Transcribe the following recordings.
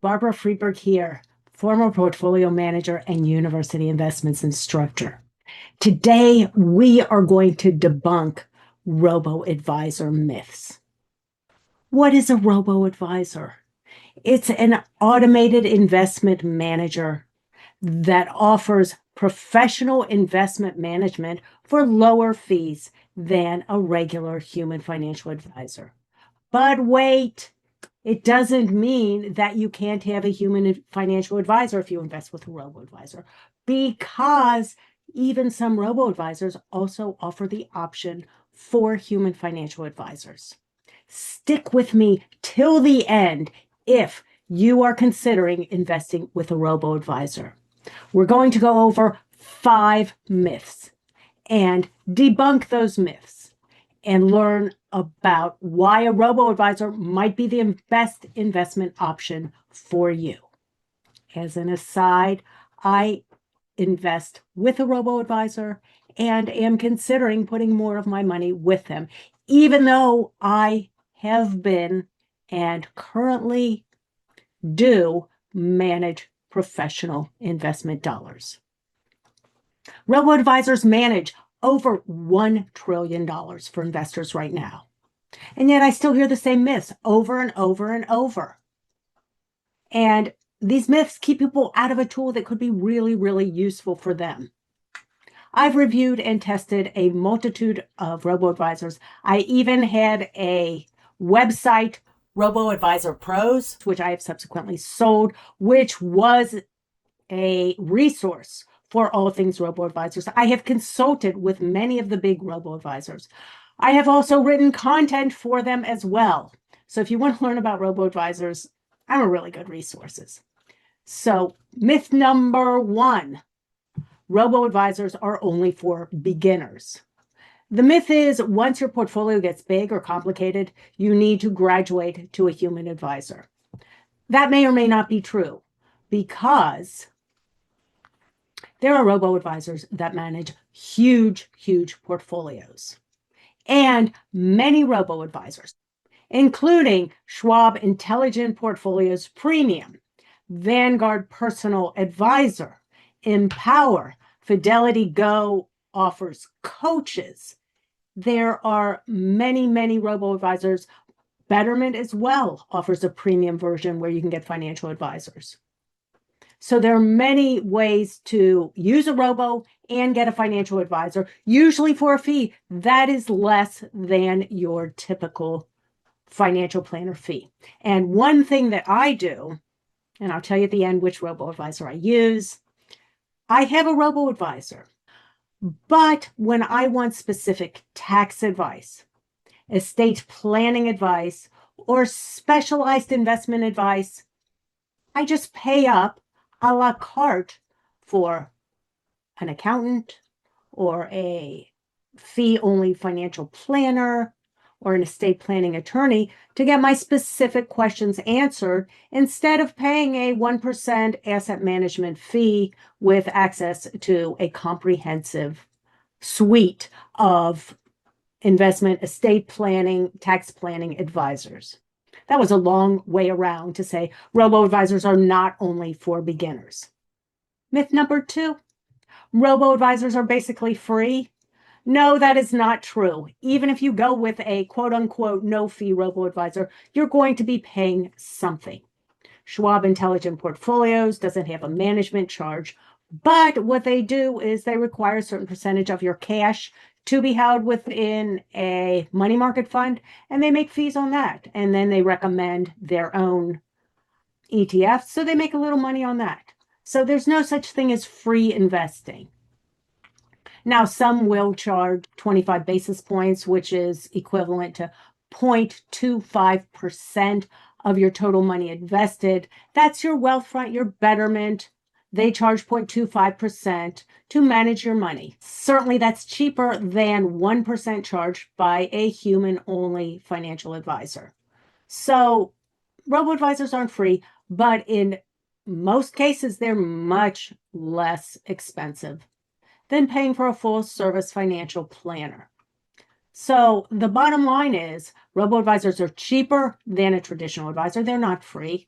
Barbara Friedberg here, former portfolio manager and university investments instructor. Today, we are going to debunk robo-advisor myths. What is a robo-advisor? It's an automated investment manager that offers professional investment management for lower fees than a regular human financial advisor. But wait, it doesn't mean that you can't have a human financial advisor if you invest with a robo-advisor, because even some robo-advisors also offer the option for human financial advisors. Stick with me till the end if you are considering investing with a robo-advisor. We're going to go over 5 myths and debunk those myths and learn about why a robo-advisor might be the best investment option for you. As an aside, I invest with a robo-advisor and am considering putting more of my money with them, even though I have been and currently do manage professional investment dollars. Robo-advisors manage over $1 trillion for investors right now. And yet I still hear the same myths over and over and over. And these myths keep people out of a tool that could be really, really useful for them. I've reviewed and tested a multitude of robo-advisors. I even had a website, Robo-Advisor Pros, which I have subsequently sold, which was a resource for all things robo-advisors. I have consulted with many of the big robo-advisors. I have also written content for them as well. So if you want to learn about robo-advisors, I'm a really good resources. So myth number 1, robo-advisors are only for beginners. The myth is once your portfolio gets big or complicated, you need to graduate to a human advisor. That may or may not be true, because there are robo-advisors that manage huge, huge portfolios. And many robo-advisors, including Schwab Intelligent Portfolios Premium, Vanguard Personal Advisor, Empower, Fidelity Go offers coaches. There are many, many robo-advisors. Betterment as well offers a premium version where you can get financial advisors. So there are many ways to use a robo and get a financial advisor, usually for a fee that is less than your typical financial planner fee. And one thing that I do, and I'll tell you at the end which robo-advisor I use, I have a robo-advisor. But when I want specific tax advice, estate planning advice, or specialized investment advice, I just pay up a la carte for an accountant or a fee-only financial planner or an estate planning attorney to get my specific questions answered instead of paying a 1% asset management fee with access to a comprehensive suite of investment, estate planning, tax planning advisors. That was a long way around to say robo-advisors are not only for beginners. Myth number 2, robo-advisors are basically free. No, that is not true. Even if you go with a quote-unquote no-fee robo-advisor, you're going to be paying something. Schwab Intelligent Portfolios doesn't have a management charge, but what they do is they require a certain percentage of your cash to be held within a money market fund, and they make fees on that. And then they recommend their own ETFs, so they make a little money on that. So there's no such thing as free investing. Now, some will charge 25 basis points, which is equivalent to 0.25% of your total money invested. That's your Wealthfront, your Betterment. They charge 0.25% to manage your money. Certainly that's cheaper than 1% charged by a human-only financial advisor. So robo-advisors aren't free, but in most cases, they're much less expensive than paying for a full-service financial planner. So the bottom line is robo-advisors are cheaper than a traditional advisor. They're not free.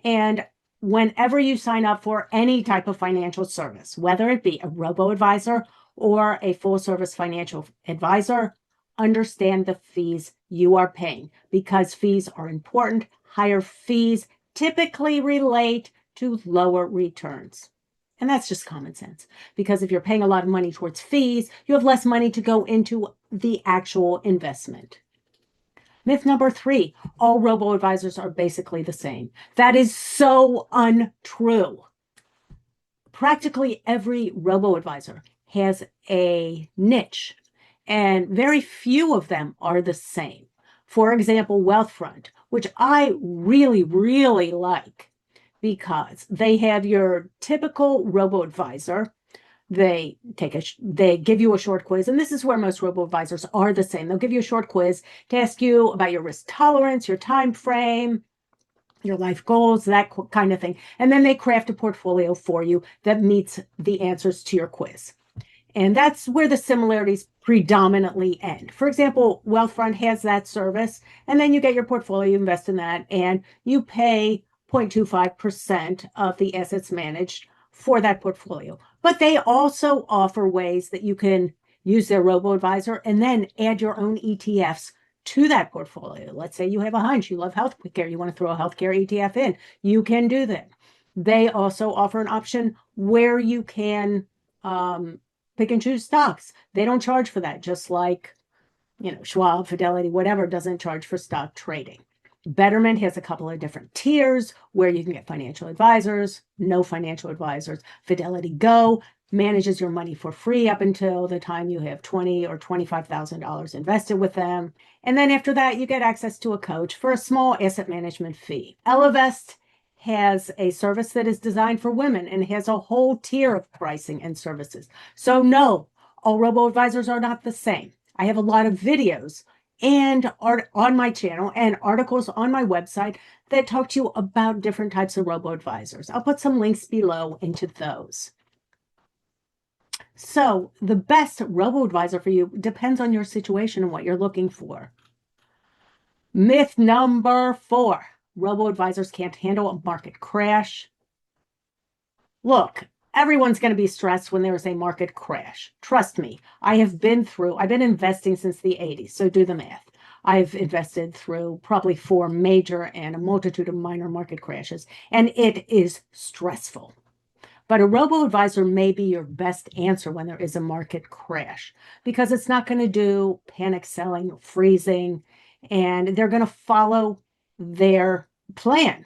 And whenever you sign up for any type of financial service, whether it be a robo-advisor or a full-service financial advisor, understand the fees you are paying, because fees are important. Higher fees typically relate to lower returns. And that's just common sense, because if you're paying a lot of money towards fees, you have less money to go into the actual investment. Myth number 3, all robo-advisors are basically the same. That is so untrue. Practically every robo-advisor has a niche, and very few of them are the same. For example, Wealthfront, which I really, really like, because they have your typical robo-advisor. They give you a short quiz, and this is where most robo-advisors are the same. They'll give you a short quiz to ask you about your risk tolerance, your time frame, your life goals, that kind of thing. And then they craft a portfolio for you that meets the answers to your quiz. And that's where the similarities predominantly end. For example, Wealthfront has that service, and then you get your portfolio, you invest in that, and you pay 0.25% of the assets managed for that portfolio. But they also offer ways that you can use their robo-advisor and then add your own ETFs to that portfolio. Let's say you have a hunch, you love healthcare, you want to throw a healthcare ETF in, you can do that. They also offer an option where you can pick and choose stocks. They don't charge for that, just like, Schwab, Fidelity, whatever, doesn't charge for stock trading. Betterment has a couple of different tiers where you can get financial advisors, no financial advisors. Fidelity Go manages your money for free up until the time you have $20,000 or $25,000 invested with them. And then after that, you get access to a coach for a small asset management fee. Ellevest has a service that is designed for women and has a whole tier of pricing and services. So no, all robo-advisors are not the same. I have a lot of videos and art on my channel and articles on my website that talk to you about different types of robo-advisors. I'll put some links below into those. So the best robo-advisor for you depends on your situation and what you're looking for. Myth number 4, robo-advisors can't handle a market crash. Look, everyone's going to be stressed when there is a market crash. Trust me, I've been investing since the 80s, so do the math. I've invested through probably 4 major and a multitude of minor market crashes, and it is stressful. But a robo-advisor may be your best answer when there is a market crash, because it's not going to do panic selling, freezing, and they're going to follow their plan,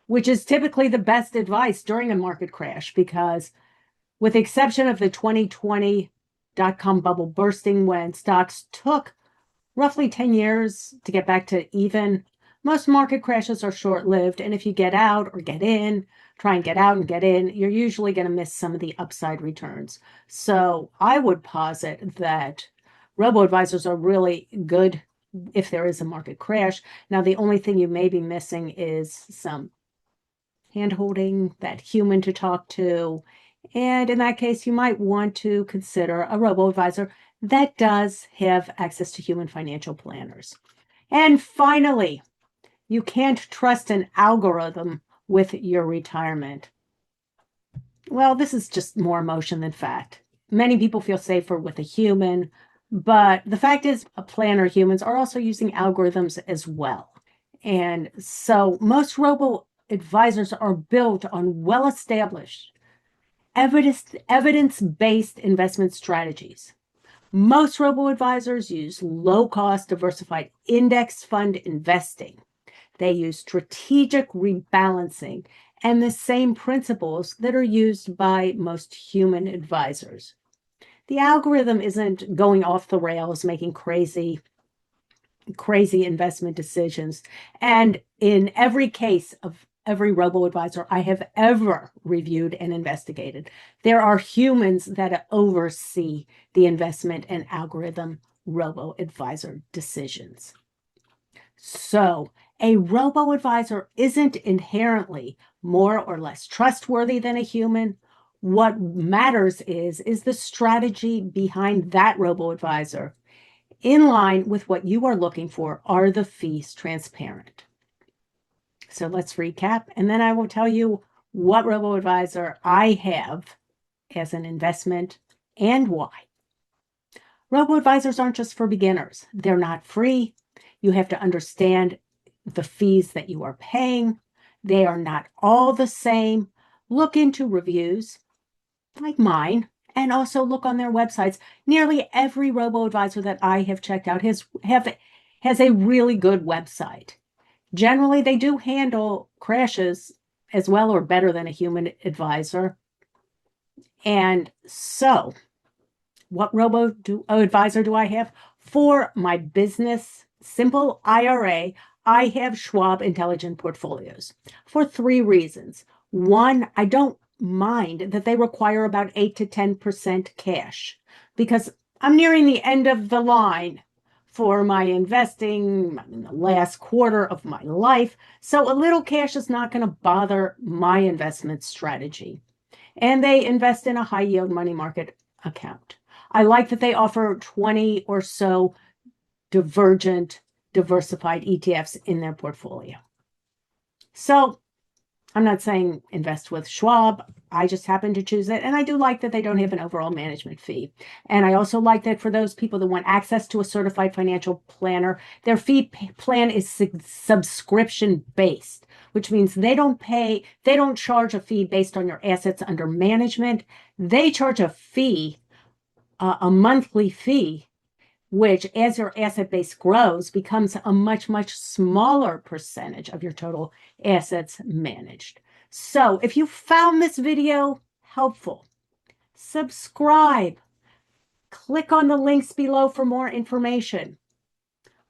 which is typically the best advice during a market crash, because with the exception of the 2020 dot-com bubble bursting when stocks took roughly 10 years to get back to even, most market crashes are short-lived, and if you get out or get in, try and get out and get in, you're usually going to miss some of the upside returns. So I would posit that robo-advisors are really good if there is a market crash. Now, the only thing you may be missing is some hand-holding, that human to talk to, and in that case, you might want to consider a robo-advisor that does have access to human financial planners. And finally, you can't trust an algorithm with your retirement. Well, this is just more emotion than fact. Many people feel safer with a human, but the fact is, planner humans are also using algorithms as well. And so most robo-advisors are built on well-established, evidence-based investment strategies. Most robo-advisors use low-cost, diversified index fund investing. They use strategic rebalancing and the same principles that are used by most human advisors. The algorithm isn't going off the rails, making crazy investment decisions. And in every case of every robo-advisor I have ever reviewed and investigated, there are humans that oversee the investment and algorithm robo-advisor decisions. So a robo-advisor isn't inherently more or less trustworthy than a human. What matters is the strategy behind that robo-advisor in line with what you are looking for? Are the fees transparent? So let's recap, and then I will tell you what robo-advisor I have as an investment and why. Robo-advisors aren't just for beginners. They're not free. You have to understand the fees that you are paying. They are not all the same. Look into reviews like mine and also look on their websites. Nearly every robo-advisor that I have checked out has a really good website. Generally, they do handle crashes as well or better than a human advisor. And so, what robo-advisor do I have? For my business simple IRA, I have Schwab Intelligent Portfolios for 3 reasons. One, I don't mind that they require about 8 to 10% cash because I'm nearing the end of the line for my investing in the last quarter of my life. So a little cash is not going to bother my investment strategy. And they invest in a high yield money market account. I like that they offer 20 or so diversified ETFs in their portfolio. So I'm not saying invest with Schwab. I just happen to choose it. And I do like that they don't have an overall management fee. And I also like that for those people that want access to a certified financial planner, their fee plan is subscription based, which means they don't charge a fee based on your assets under management. They charge a fee, a monthly fee, which as your asset base grows becomes a much, much smaller percentage of your total assets managed. So if you found this video helpful, subscribe, click on the links below for more information.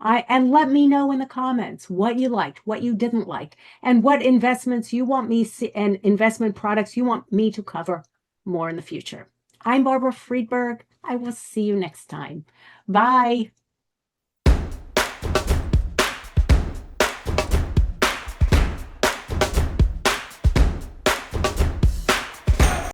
And let me know in the comments what you liked, what you didn't like, and what investments you want me and investment products you want me to cover more in the future. I'm Barbara Friedberg. I will see you next time. Bye.